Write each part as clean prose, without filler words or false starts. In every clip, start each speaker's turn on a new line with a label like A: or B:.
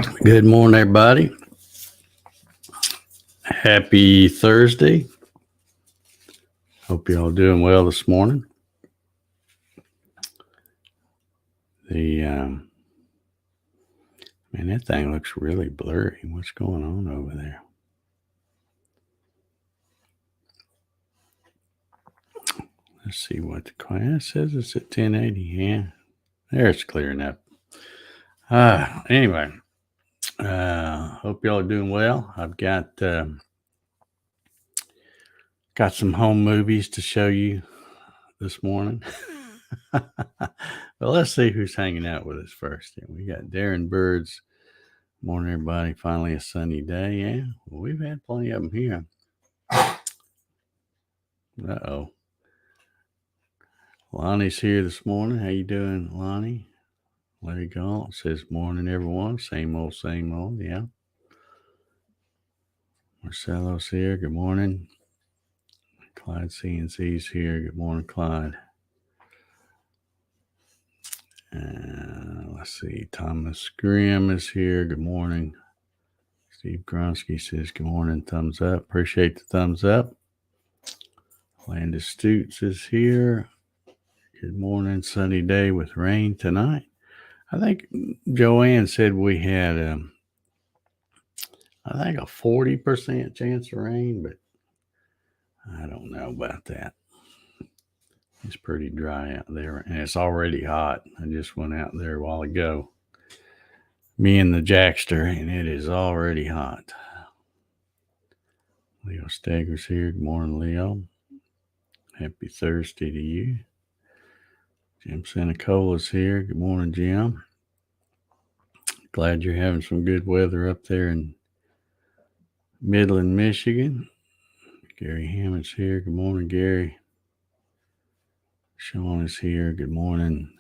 A: Good morning, everybody. Happy Thursday. Hope y'all doing well this morning. Man, that thing looks really blurry. What's going on over there? Let's see what the class says. It's at 1080. Yeah, there it's clearing up. Anyway, hope y'all are doing well. I've got some home movies to show you this morning. Well, let's see who's hanging out with us first. We got Darren Birds. Morning, everybody. Finally a sunny day. Yeah, well, we've had plenty of them here. Uh-oh. Lonnie's here this morning. How you doing, Lonnie? Larry Gaunt says, morning, everyone. Same old, same old. Yeah. Marcelo's here. Good morning. Clyde CNC's here. Good morning, Clyde. Let's see. Thomas Grimm is here. Good morning. Steve Gronsky says, good morning. Thumbs up. Appreciate the thumbs up. Landis Stutes is here. Good morning. Sunny day with rain tonight. I think Joanne said we had, I think, a 40% chance of rain, but I don't know about that. It's pretty dry out there, and it's already hot. I just went out there a while ago, me and the Jackster, and it is already hot. Leo Stager's here. Good morning, Leo. Happy Thursday to you. Jim Senecola's here. Good morning, Jim. Glad you're having some good weather up there in Midland, Michigan. Gary Hammond's here. Good morning, Gary. Sean is here. Good morning.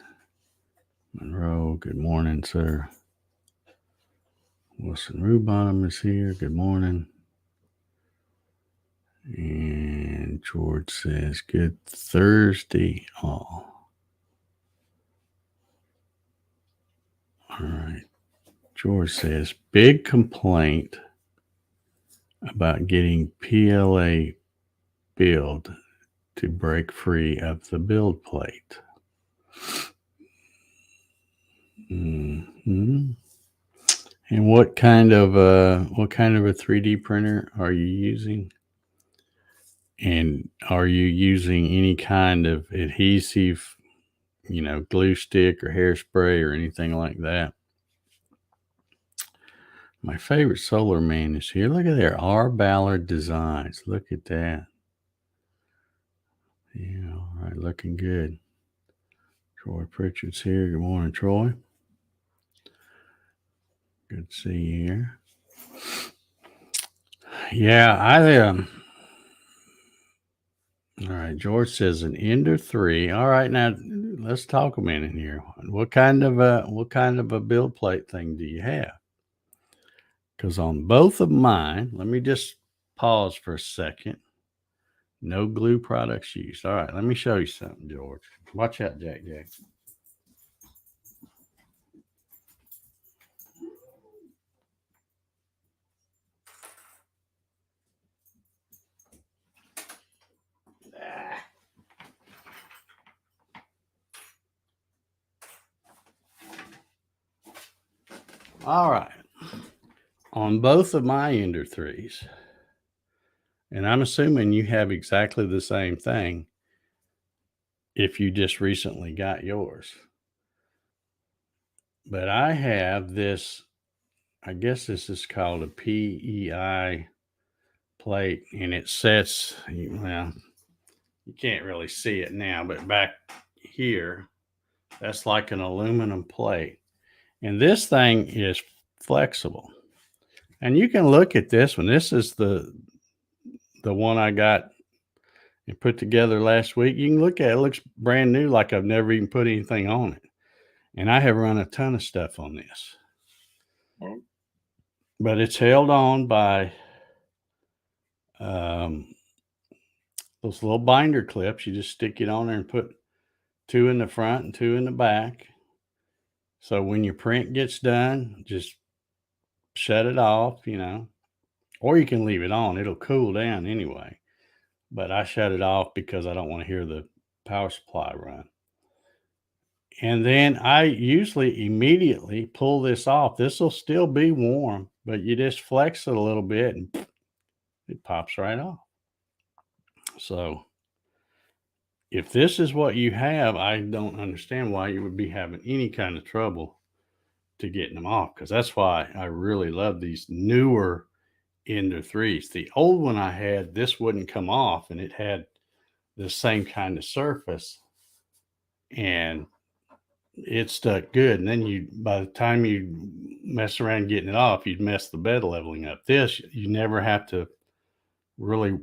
A: Monroe, good morning, sir. Wilson Rubottom is here. Good morning. And George says, good Thursday, all. All right. George says, big complaint about getting PLA build to break free of the build plate. Mm-hmm. And what kind of a 3D printer are you using? And are you using any kind of adhesive, glue stick or hairspray or anything like that? My favorite solar man is here. Look at there, R. Ballard Designs. Look at that. Yeah, all right, looking good. Troy Pritchard's here. Good morning, Troy. Good to see you here. Yeah, all right, George says an Ender 3. All right, now let's talk a minute here. What kind of a build plate thing do you have? Because on both of mine, let me just pause for a second. No glue products used. All right, let me show you something, George. Watch out, Jack. All right. On both of my Ender 3s, and I'm assuming you have exactly the same thing if you just recently got yours. But I have this, I guess this is called a PEI plate, and it sets, well, you can't really see it now, but back here, that's like an aluminum plate. And this thing is flexible. And you can look at this one. This is the one I got and put together last week. You can look at it. It looks brand new, like I've never even put anything on it. And I have run a ton of stuff on this. But it's held on by those little binder clips. You just stick it on there and put 2 in the front and 2 in the back. So when your print gets done, just shut it off, or you can leave it on. It'll cool down anyway. But I shut it off because I don't want to hear the power supply run. And then I usually immediately pull this off. This will still be warm, but you just flex it a little bit and it pops right off. So if this is what you have, I don't understand why you would be having any kind of trouble to getting them off, because that's why I really love these newer Ender 3s. The old one I had, this wouldn't come off, and it had the same kind of surface, and it stuck good. And then by the time you mess around getting it off, you'd mess the bed leveling up. This, you never have to really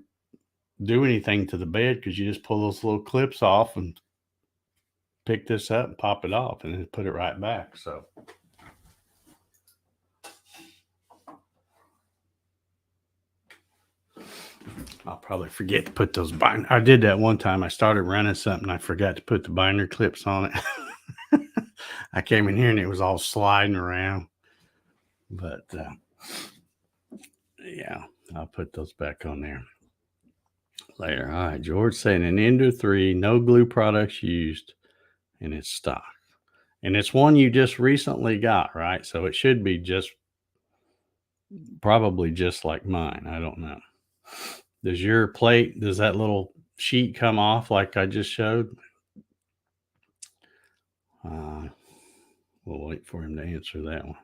A: do anything to the bed, because you just pull those little clips off and pick this up and pop it off and then put it right back. So I'll probably forget to put those binder. I did that one time. I started running something. I forgot to put the binder clips on it. I came in here and it was all sliding around. But yeah, I'll put those back on there later. All right, George saying an Ender 3, no glue products used, and it's stock. And it's one you just recently got, right? So it should be probably just like mine. I don't know. Does your plate, does that little sheet come off like I just showed? We'll wait for him to answer that one.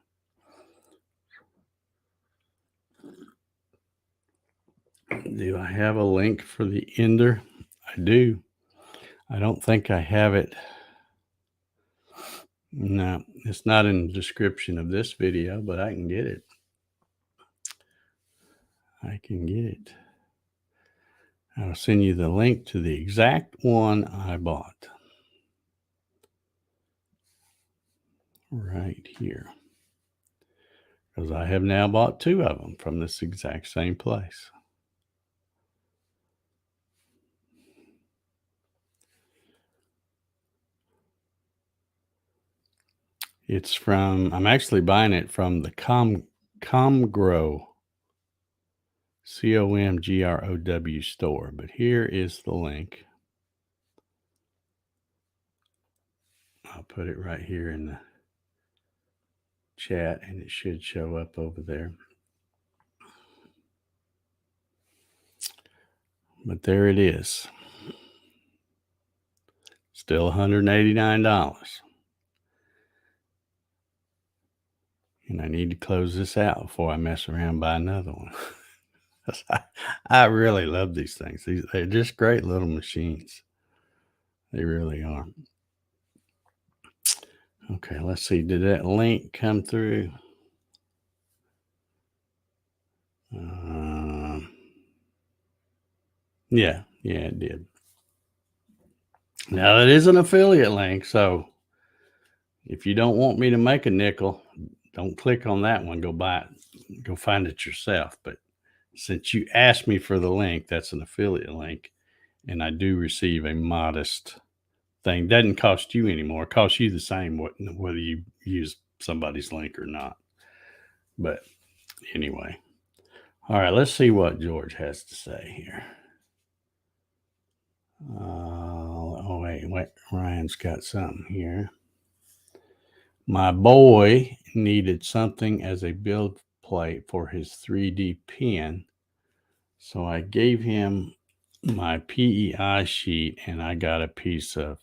A: Do I have a link for the Ender? I do. I don't think I have it. No, it's not in the description of this video, but I can get it. I can get it. I'll send you the link to the exact one I bought. Right here. Because I have now bought 2 of them from this exact same place. It's from, I'm actually buying it from the Comgrow, COMGROW store. But here is the link. I'll put it right here in the chat and it should show up over there. But there it is. Still $189. And I need to close this out before I mess around and buy another one. I really love these things. They're just great little machines. They really are. Okay, let's see. Did that link come through? Yeah, it did. Now, that is an affiliate link, so if you don't want me to make a nickel, don't click on that one. Go buy it. Go find it yourself. But since you asked me for the link, that's an affiliate link, and I do receive a modest thing. Doesn't cost you anymore. It costs you the same whether you use somebody's link or not. But anyway. All right, let's see what George has to say here. Wait. Ryan's got something here. My boy needed something as a build plate for his 3D pen. So I gave him my PEI sheet and I got a piece of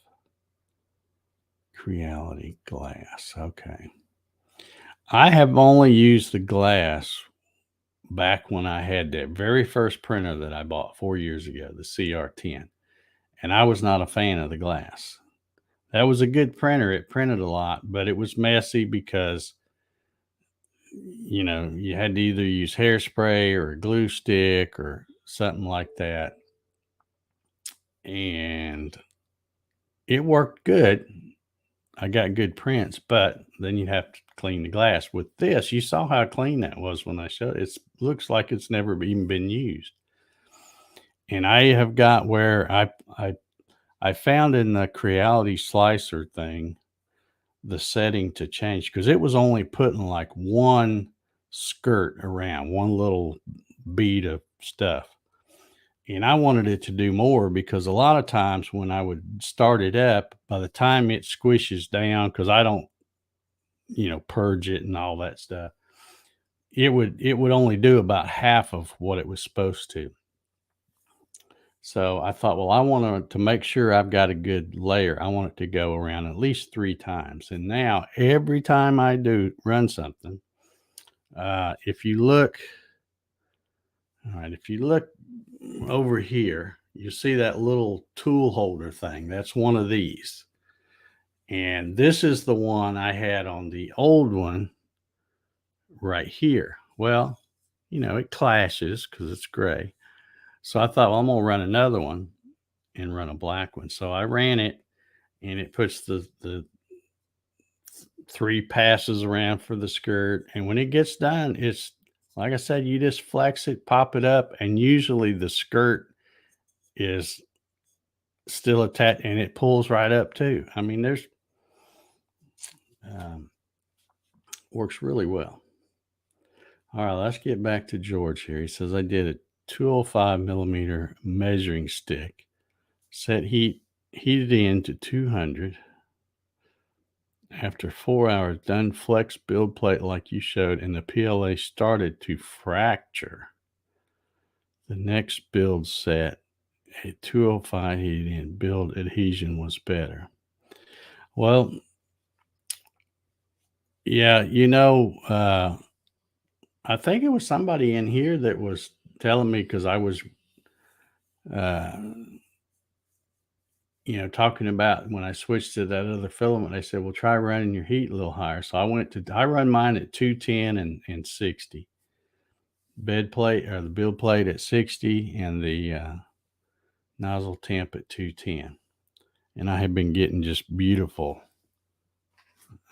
A: Creality glass. Okay. I have only used the glass back when I had that very first printer that I bought 4 years ago, the CR10. And I was not a fan of the glass. That was a good printer. It printed a lot, but it was messy because, you had to either use hairspray or a glue stick or something like that. And it worked good. I got good prints, but then you have to clean the glass. With this, you saw how clean that was when I showed it. It looks like it's never even been used. And I have got where I found in the Creality slicer thing the setting to change, because it was only putting like one skirt around, one little bead of stuff. And I wanted it to do more because a lot of times when I would start it up, by the time it squishes down, because I don't, purge it and all that stuff, it would only do about half of what it was supposed to. So I thought, well, I want to make sure I've got a good layer. I want it to go around at least 3 times. And now every time I do run something, if you look, all right, if you look over here, you see that little tool holder thing. That's one of these. And this is the one I had on the old one right here. Well, it clashes because it's gray. So I thought, well, I'm going to run another one and run a black one. So I ran it, and it puts the 3 passes around for the skirt. And when it gets done, it's like I said, you just flex it, pop it up, and usually the skirt is still attached and it pulls right up too. I mean, there's um, works really well. All right, let's get back to George here. He says, I did a 205 millimeter measuring stick, set heated in to 200. After 4 hours, done flex build plate like you showed, and the PLA started to fracture. The next build set, a 205 heated in, build adhesion was better. Well, yeah, I think it was somebody in here that was telling me, because I was, uh, talking about when I switched to that other filament, they said, well, try running your heat a little higher. So I run mine at 210 and 60. Bed plate or the build plate at 60 and the nozzle temp at 210. And I have been getting just beautiful.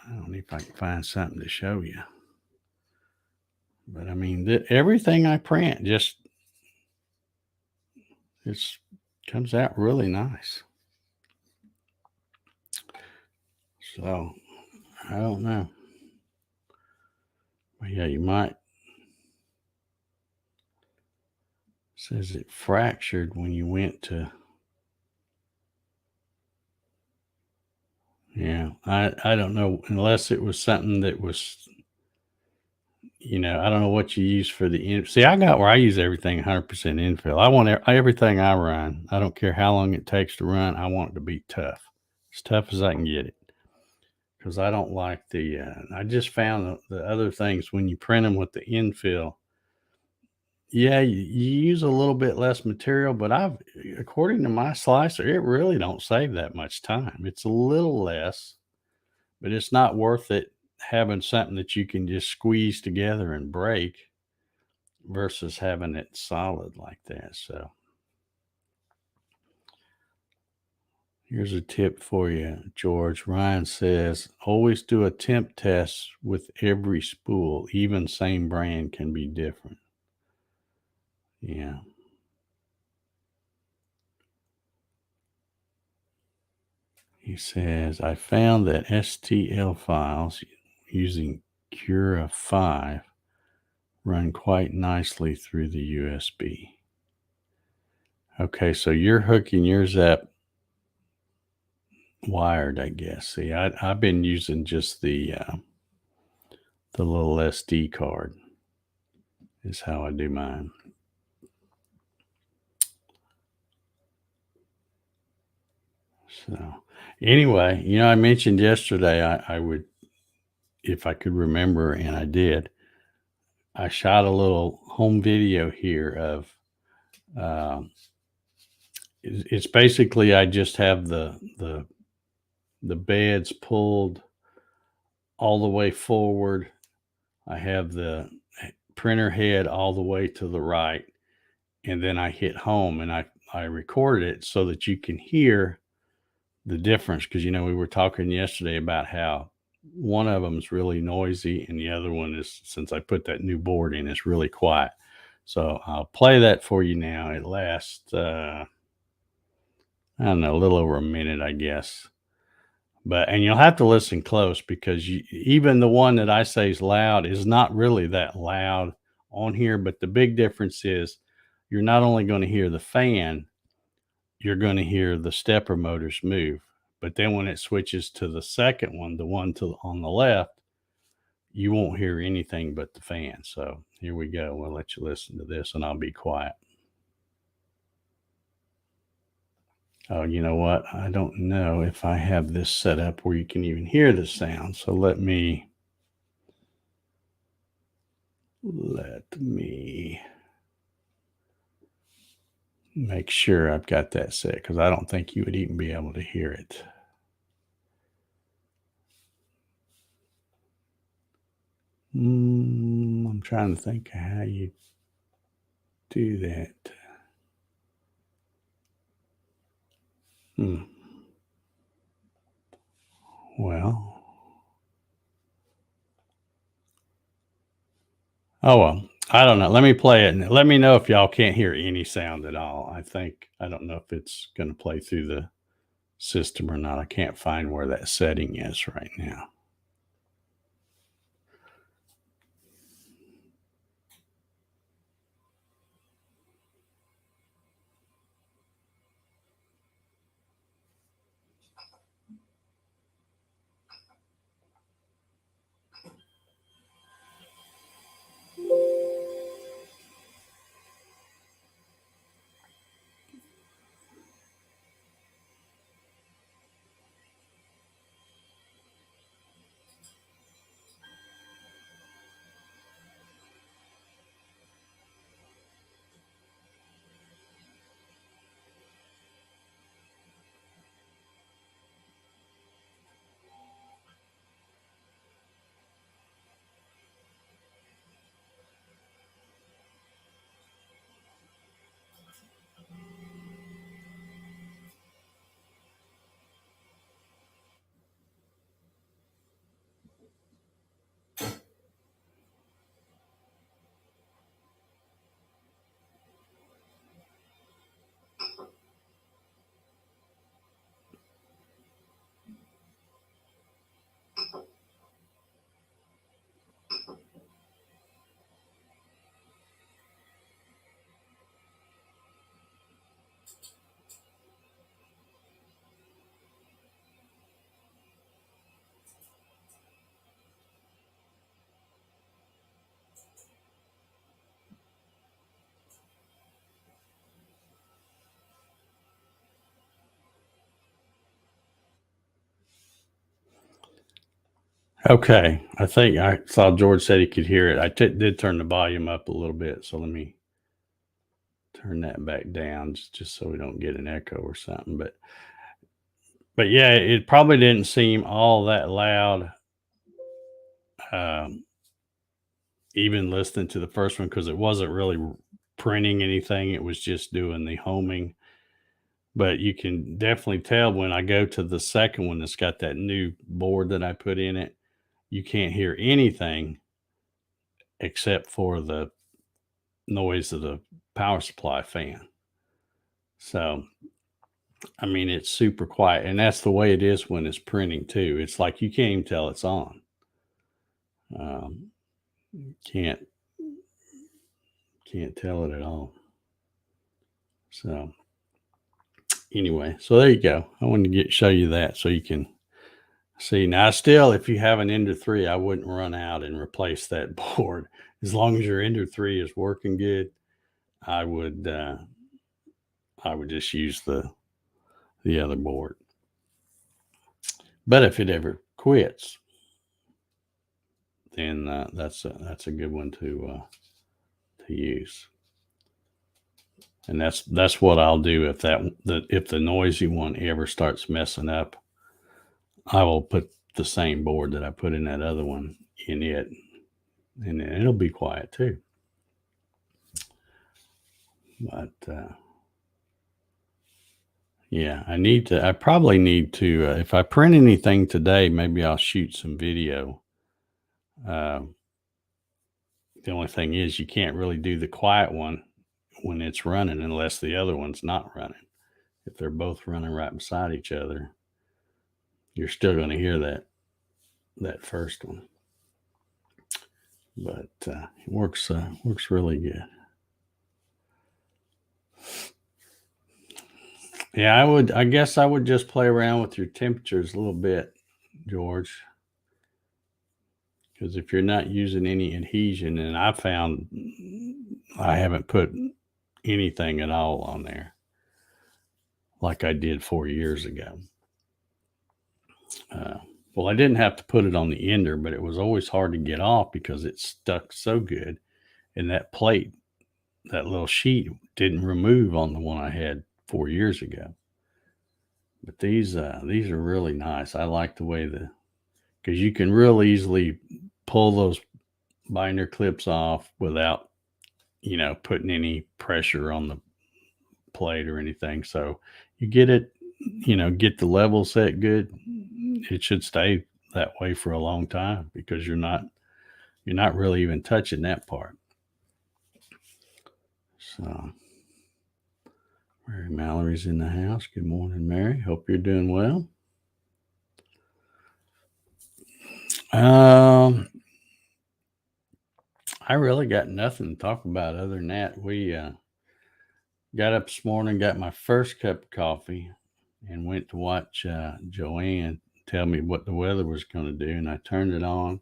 A: I don't know if I can find something to show you. But I mean, everything I print just comes out really nice. So I don't know. But yeah, you might. Says it fractured when you went to. Yeah, I don't know, unless it was something that was, I don't know what you use for the see, I got where I use everything 100% infill. I want everything I run. I don't care how long it takes to run. I want it to be tough, as tough as I can get it. Because I don't like I just found the other things when you print them with the infill. Yeah, you use a little bit less material, but according to my slicer, it really don't save that much time. It's a little less, but it's not worth it having something that you can just squeeze together and break versus having it solid like that. So here's a tip for you, George. Ryan says, always do a temp test with every spool. Even same brand can be different. Yeah. He says, I found that STL files using Cura 5 run quite nicely through the USB. Okay, so you're hooking yours up wired, I guess. See, I've been using just the little SD card is how I do mine. So anyway, I mentioned yesterday I would, if I could remember, and I did, I shot a little home video here of it's basically I just have the beds pulled all the way forward. I have the printer head all the way to the right, and then I hit home, and I recorded it so that you can hear the difference, because we were talking yesterday about how one of them is really noisy and the other one is, since I put that new board in, it's really quiet. So I'll play that for you now. It lasts I don't know, a little over a minute, I guess. And you'll have to listen close because even the one that I say is loud is not really that loud on here. But the big difference is you're not only going to hear the fan, you're going to hear the stepper motors move. But then when it switches to the second one, the one on the left, you won't hear anything but the fan. So here we go. We'll let you listen to this and I'll be quiet. Oh, you know what? I don't know if I have this set up where you can even hear the sound. So let me make sure I've got that set because I don't think you would even be able to hear it. I'm trying to think of how you do that. Well, oh well, I don't know. Let me play it and let me know if y'all can't hear any sound at all. I don't know if it's going to play through the system or not. I can't find where that setting is right now. Okay, I think I saw George said he could hear it. I did turn the volume up a little bit, so let me turn that back down just so we don't get an echo or something. But yeah, it probably didn't seem all that loud. Even listening to the first one because it wasn't really printing anything; it was just doing the homing. But you can definitely tell when I go to the second one that's got that new board that I put in it, you can't hear anything except for the noise of the power supply fan. So, I mean, it's super quiet, and that's the way it is when it's printing too. It's like you can't even tell it's on. Can't tell it at all. So, anyway, so there you go. I wanted to show you that so you can see. Now, still, if you have an Ender 3, I wouldn't run out and replace that board. As long as your Ender 3 is working good, I would just use the other board. But if it ever quits, then that's a good one to use. And that's what I'll do if the noisy one ever starts messing up. I will put the same board that I put in that other one in it, and it'll be quiet too. But yeah, I probably need to, if I print anything today, maybe I'll shoot some video. The only thing is you can't really do the quiet one when it's running unless the other one's not running. If they're both running right beside each other, you're still going to hear that first one. But it works really good. Yeah, I guess I would just play around with your temperatures a little bit, George. Because if you're not using any adhesion, and I found I haven't put anything at all on there like I did 4 years ago. Well, I didn't have to put it on the ender, but it was always hard to get off because it stuck so good. And that plate, that little sheet, didn't remove on the one I had 4 years ago. But these are really nice. I like the way because you can real easily pull those binder clips off without, putting any pressure on the plate or anything. So you get it, get the level set good. It should stay that way for a long time because you're not really even touching that part. So Mary Mallory's in the house. Good morning, Mary. Hope you're doing well. I really got nothing to talk about other than that. We got up this morning, got my first cup of coffee, and went to watch Joanne tell me what the weather was going to do. And I turned it on,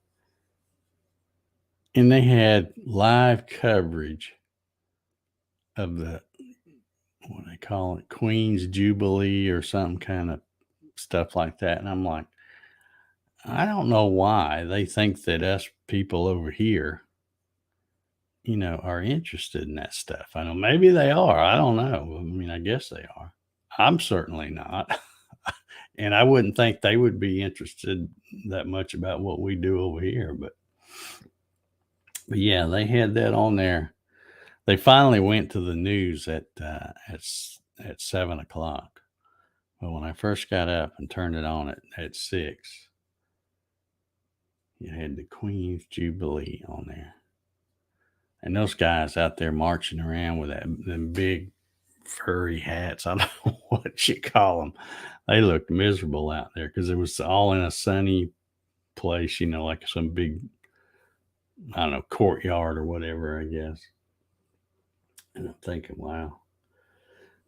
A: and they had live coverage of the, what they call it, Queen's Jubilee or some kind of stuff like that. And I'm like, I don't know why they think that us people over here, are interested in that stuff. I know maybe they are. I don't know. I mean, I guess they are. I'm certainly not. And I wouldn't think they would be interested that much about what we do over here. But yeah, they had that on there. They finally went to the news at 7:00. But when I first got up and turned it on at 6, you had the Queen's Jubilee on there. And those guys out there marching around with them big furry hats, I don't know what you call them. They looked miserable out there because it was all in a sunny place, like some big, I don't know, courtyard or whatever, I guess. And I'm thinking, wow.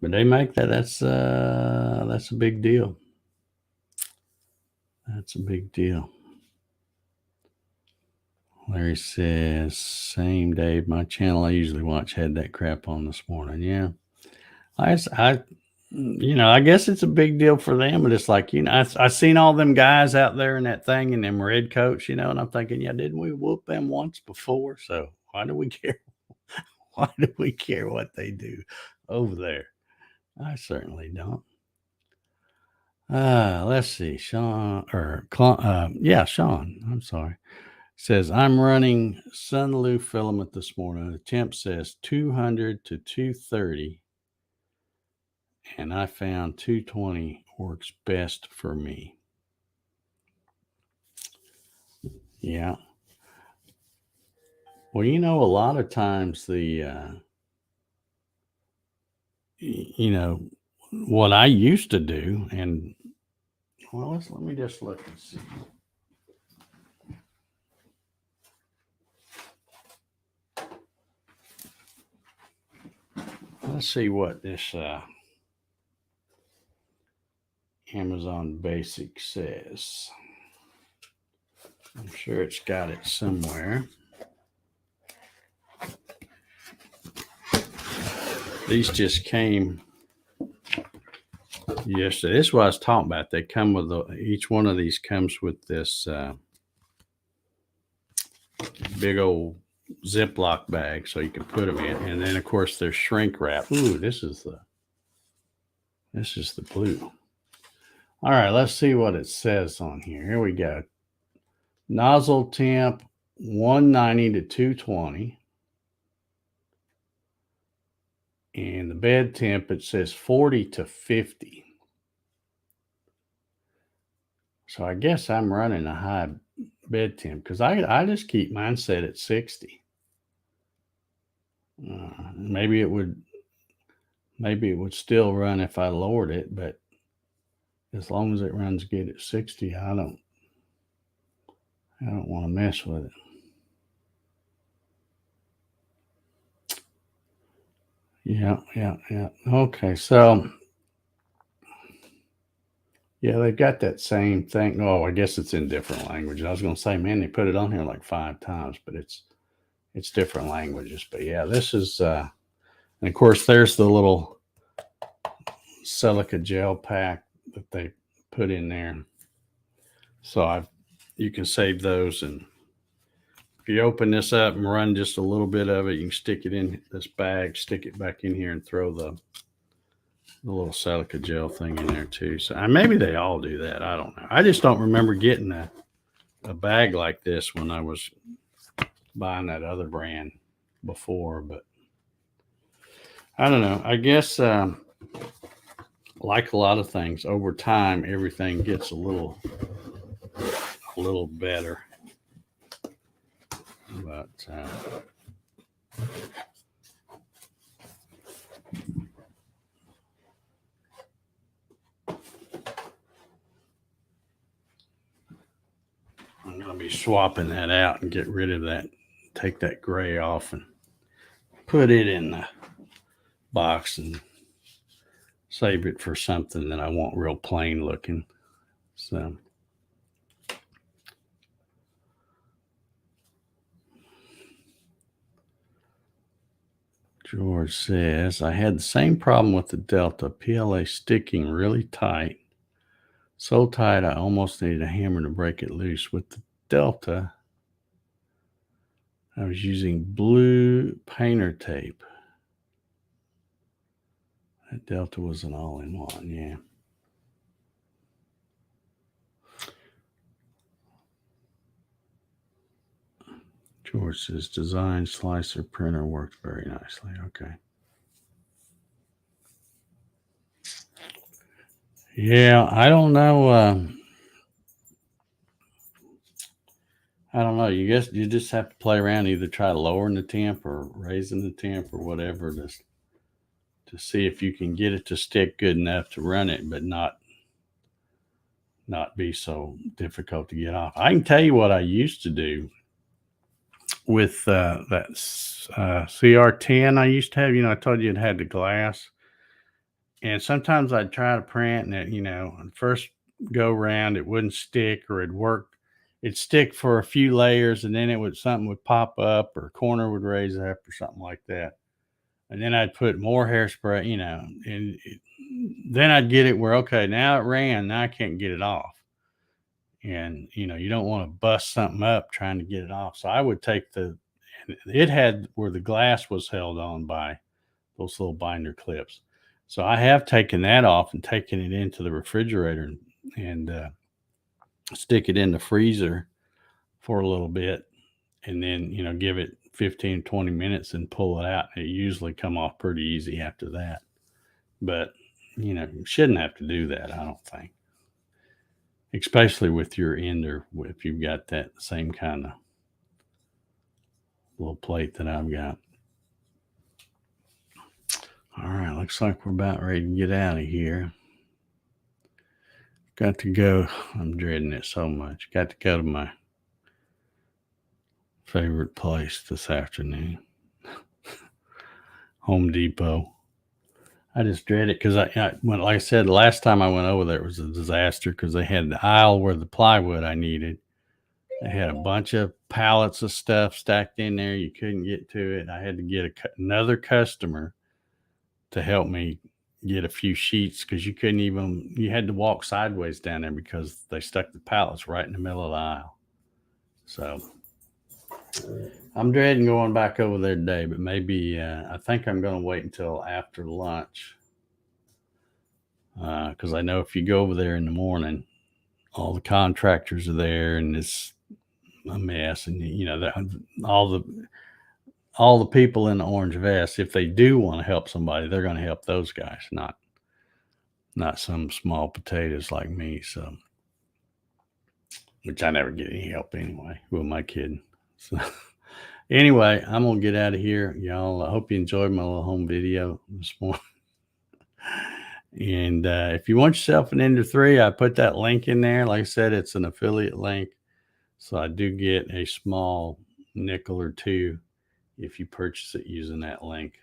A: But they make that's a big deal. That's a big deal. Larry says, same Dave, my channel I usually watch had that crap on this morning. Yeah. I guess it's a big deal for them, but it's like, I seen all them guys out there in that thing in them red coats, and I'm thinking, yeah, didn't we whoop them once before? So why do we care? Why do we care what they do over there? I certainly don't. Let's see, Sean, Sean, I'm sorry. Says, I'm running Sunloo filament this morning. The temp says 200 to 230. And I found 220 works best for me. Yeah. Well, a lot of times what I used to do, and well, let me just look and see. Let's see what this Amazon Basic says. I'm sure it's got it somewhere. These just came yesterday. This is what I was talking about. They come with each one of these comes with this big old Ziploc bag, so you can put them in. And then, of course, there's shrink wrap. Ooh, this is the blue. All right, let's see what it says on here. Here we go. Nozzle temp 190 to 220. And the bed temp, it says 40 to 50. So I guess I'm running a high bed temp because I just keep mine set at 60. Maybe it would still run if I lowered it, but as long as it runs good at 60, I don't want to mess with it. Yeah. Okay, so yeah, they've got that same thing. Oh, I guess it's in different languages. I was going to say, man, they put it on here like 5 times, but it's different languages. But yeah, this is, and of course, there's the little silica gel pack that they put in there. So you can save those, and if you open this up and run just a little bit of it, you can stick it in this bag, stick it back in here, and throw the little silica gel thing in there too. So maybe they all do that. I don't know. I just don't remember getting a bag like this when I was buying that other brand before, but I don't know. I guess like a lot of things, over time everything gets a little better. But I'm going to be swapping that out and get rid of that, take that gray off and put it in the box and save it for something that I want real plain looking. So George says, I had the same problem with the Delta, PLA sticking really tight. So tight, I almost needed a hammer to break it loose. With the Delta, I was using blue painter tape. That Delta was an all-in-one, yeah. George says, design slicer printer works very nicely. Okay. Yeah, I don't know. I don't know. You guess you just have to play around, either try lowering the temp or raising the temp or whatever to see if you can get it to stick good enough to run it, but not be so difficult to get off. I can tell you what I used to do with that CR10 I used to have. I told you it had the glass, and sometimes I'd try to print, and it, first go round it wouldn't stick, or it'd stick for a few layers, and then something would pop up, or a corner would raise up, or something like that. And then I'd put more hairspray, and then I'd get it where, okay, now it ran, now I can't get it off. And, you don't want to bust something up trying to get it off. So I would take it had where the glass was held on by those little binder clips. So I have taken that off and taken it into the refrigerator and stick it in the freezer for a little bit, and then, give it 15, 20 minutes and pull it out. It usually come off pretty easy after that. But, you shouldn't have to do that, I don't think. Especially with your ender, if you've got that same kind of little plate that I've got. All right, looks like we're about ready to get out of here. Got to go. I'm dreading it so much. Got to go to my favorite place this afternoon, Home Depot. I just dread it because like I said, the last time I went over there, it was a disaster because they had the aisle where the plywood I needed. They had a bunch of pallets of stuff stacked in there. You couldn't get to it. I had to get another customer to help me get a few sheets because you had to walk sideways down there because they stuck the pallets right in the middle of the aisle. So I'm dreading going back over there today, but maybe I think I'm going to wait until after lunch because I know if you go over there in the morning, all the contractors are there and it's a mess, and all the people in the orange vest, if they do want to help somebody, they're going to help those guys, not some small potatoes like me. So, which I never get any help anyway. Who am I kidding? So anyway, I'm going to get out of here, y'all. I hope you enjoyed my little home video this morning. And if you want yourself an Ender 3, I put that link in there. Like I said, it's an affiliate link. So I do get a small nickel or two if you purchase it using that link.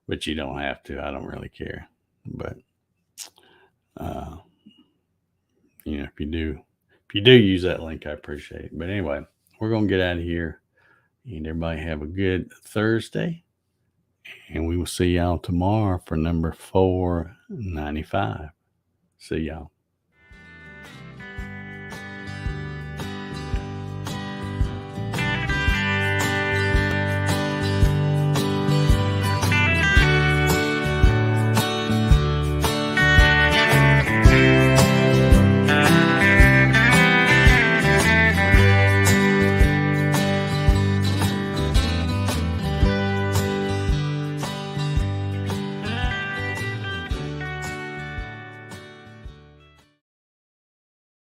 A: But you don't have to. I don't really care. But if you do use that link, I appreciate it. But anyway, we're gonna get out of here. And everybody have a good Thursday. And we will see y'all tomorrow for number 495. See y'all.